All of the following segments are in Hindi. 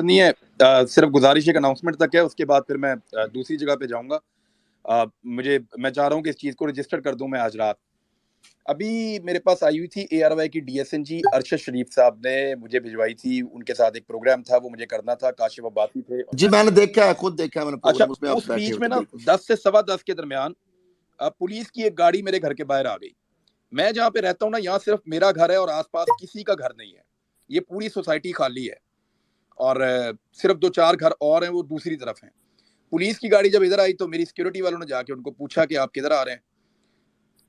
नहीं है, सिर्फ गुजारिश एक अनाउंसमेंट तक है, उसके बाद फिर मैं दूसरी जगह पे जाऊंगा। मैं चाह रहा हूँ कि इस चीज़ को रजिस्टर कर दूं मैं आज रात। अभी मेरे पास आई हुई थी ARY की DSNG अरशद शरीफ साहब ने मुझे भिजवाई थी, उनके साथ एक प्रोग्राम था, वो मुझे करना था, काशिफ अब्बासी थे। जी मैंने देखा है, खुद देखा है मैंने अच्छा, प्रोग्राम, उसमें आप उस बैठे बीच हुए में थे। ना बिल्कुल 10 से 10:15 के दरमियान पुलिस की एक गाड़ी मेरे घर के बाहर आ गई। मैं जहाँ पे रहता हूँ ना, यहाँ सिर्फ मेरा घर है और आसपास किसी का घर नहीं है, ये पूरी सोसाइटी खाली है और सिर्फ 2-4 घर और हैं, वो दूसरी तरफ हैं। पुलिस की गाड़ी जब इधर आई तो मेरी सिक्योरिटी वालों ने जाके उनको पूछा कि आप किधर आ रहे हैं,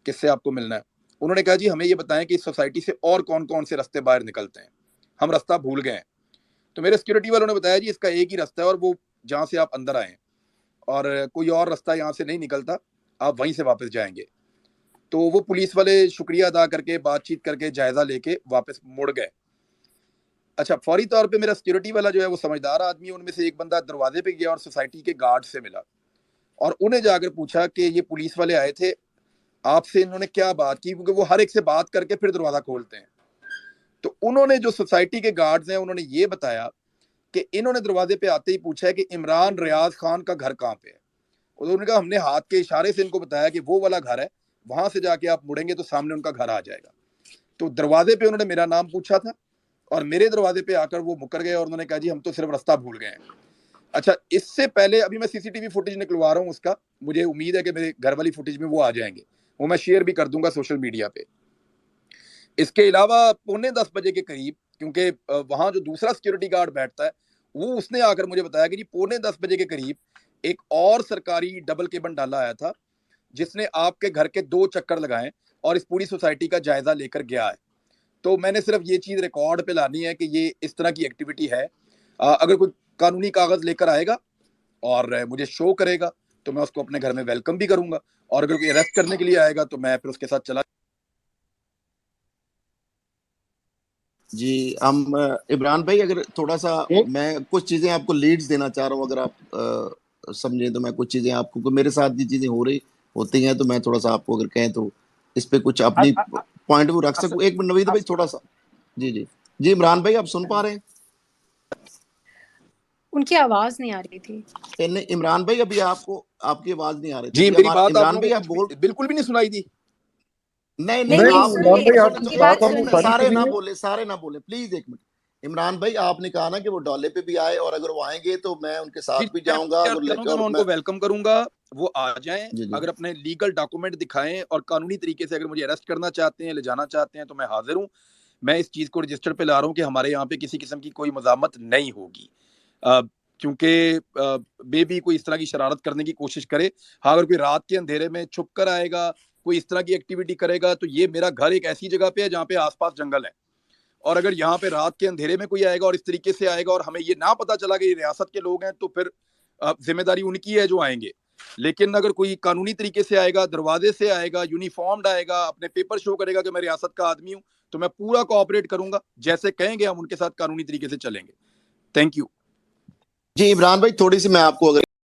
किससे आपको मिलना है। उन्होंने कहा जी हमें ये बताएं कि इस सोसाइटी से और कौन कौन से रास्ते बाहर निकलते हैं, हम रास्ता भूल गए हैं। तो मेरे सिक्योरिटी वालों ने बताया जी इसका एक ही रास्ता है और वो जहाँ से आप अंदर आए और कोई और रास्ता यहाँ से नहीं निकलता, आप वहीं से वापस जाएंगे। तो वो पुलिस वाले शुक्रिया अदा करके बातचीत करके जायजा लेके वापस मुड़ गए। अच्छा, फौरी तौर पे मेरा सिक्योरिटी वाला जो है वो समझदार आदमी है, उनमें से एक बंदा दरवाजे पे गया और सोसाइटी के गार्ड से मिला और उन्हें जाकर पूछा कि ये पुलिस वाले आए थे, आपसे इन्होंने क्या बात की, क्योंकि वो हर एक से बात करके फिर दरवाजा खोलते हैं। तो उन्होंने जो सोसाइटी के गार्ड्स हैं उन्होंने ये बताया कि इन्होंने दरवाजे पे आते ही पूछा है कि इमरान रियाज खान का घर कहाँ पे है। उन्होंने कहा हमने हाथ के इशारे से इनको बताया कि वो वाला घर है, वहां से जाके आप मुड़ेंगे तो सामने उनका घर आ जाएगा। तो दरवाजे पे उन्होंने मेरा नाम पूछा था और मेरे दरवाजे पे आकर वो मुकर गए और उन्होंने कहा जी हम तो सिर्फ रास्ता भूल गए हैं। अच्छा, इससे पहले अभी मैं CCTV फुटेज निकलवा रहा हूँ उसका, मुझे उम्मीद है कि मेरे घर वाली फुटेज में वो आ जाएंगे, वो मैं शेयर भी कर दूंगा सोशल मीडिया पे। इसके अलावा 9:45 के करीब, क्योंकि वहां जो दूसरा सिक्योरिटी गार्ड बैठता है वो, उसने आकर मुझे बताया कि जी 9:45 के करीब एक और सरकारी डबल केबल डाला आया था जिसने आपके घर के 2 चक्कर लगाए और इस पूरी सोसाइटी का जायजा लेकर गया है। तो मैंने सिर्फ ये चीज रिकॉर्ड पे लानी है कि ये इस तरह की एक्टिविटी है। अगर कोई कानूनी कागज लेकर आएगा और मुझे शो करेगा तो मैं उसको अपने घर में वेलकम भी करूंगा, और अगर कोई अरेस्ट करने के लिए आएगा तो मैं फिर उसके साथ चला। जी हम इमरान भाई, अगर थोड़ा सा मैं कुछ चीजें आपको लीड्स देना चाह रहा हूँ, अगर आप समझें तो मैं कुछ चीजें आपको, क्योंकि मेरे साथ ये चीजें हो रही होती हैं, तो मैं थोड़ा सा आपको अगर कहें तो इस पे कुछ अपनी पॉइंट व्यू रख सकूं। एक मिनट नवीद भाई थोड़ा सा। जी जी जी इमरान भाई, आप सुन पा रहे हैं? उनकी आवाज नहीं आ रही थी। नहीं इमरान भाई, अभी आपको आपकी आवाज नहीं आ रही जी, थी। मेरी बात आप इमरान लोगों भाई को आप बोल बिल्कुल भी नहीं सुनाई दी। नहीं नहीं, नहीं, नहीं, आप सुनिए, बात सुनिए, सुनिए। सारे ना बोले प्लीज, एक मिनट। इमरान भाई आपने कहा ना कि वो डॉले पे भी आए, और अगर वो आएंगे तो मैं उनके जी, साथ भी जाऊंगा, मैं अगर लेकर, और मैं उनको वेलकम करूंगा, वो आ जाएं। जी जी अगर अपने लीगल डॉक्यूमेंट दिखाएं और कानूनी तरीके से अगर मुझे अरेस्ट करना चाहते हैं, ले जाना चाहते हैं, तो मैं हाजिर हूं। मैं इस चीज को रजिस्टर पे ला रहा हूं कि हमारे यहाँ पे किसी किस्म की कोई मजामत नहीं होगी, क्योंकि बेबी कोई इस तरह की शरारत करने की कोशिश करे। हाँ, अगर कोई रात के अंधेरे में छुप कर आएगा, कोई इस तरह की एक्टिविटी करेगा, तो ये मेरा घर एक ऐसी जगह पे है जहाँ पे आसपास जंगल है, और अगर यहाँ पे रात के अंधेरे में कोई आएगा और इस तरीके से आएगा और हमें ये ना पता चला कि ये रियासत के लोग हैं, तो फिर जिम्मेदारी उनकी है जो आएंगे। लेकिन अगर कोई कानूनी तरीके से आएगा, दरवाजे से आएगा, यूनिफॉर्म्ड आएगा, अपने पेपर शो करेगा कि मैं रियासत का आदमी हूं, तो मैं पूरा कोऑपरेट करूंगा, जैसे कहेंगे हम उनके साथ कानूनी तरीके से चलेंगे। Thank you. जी इमरान भाई, थोड़ी सी मैं आपको अगर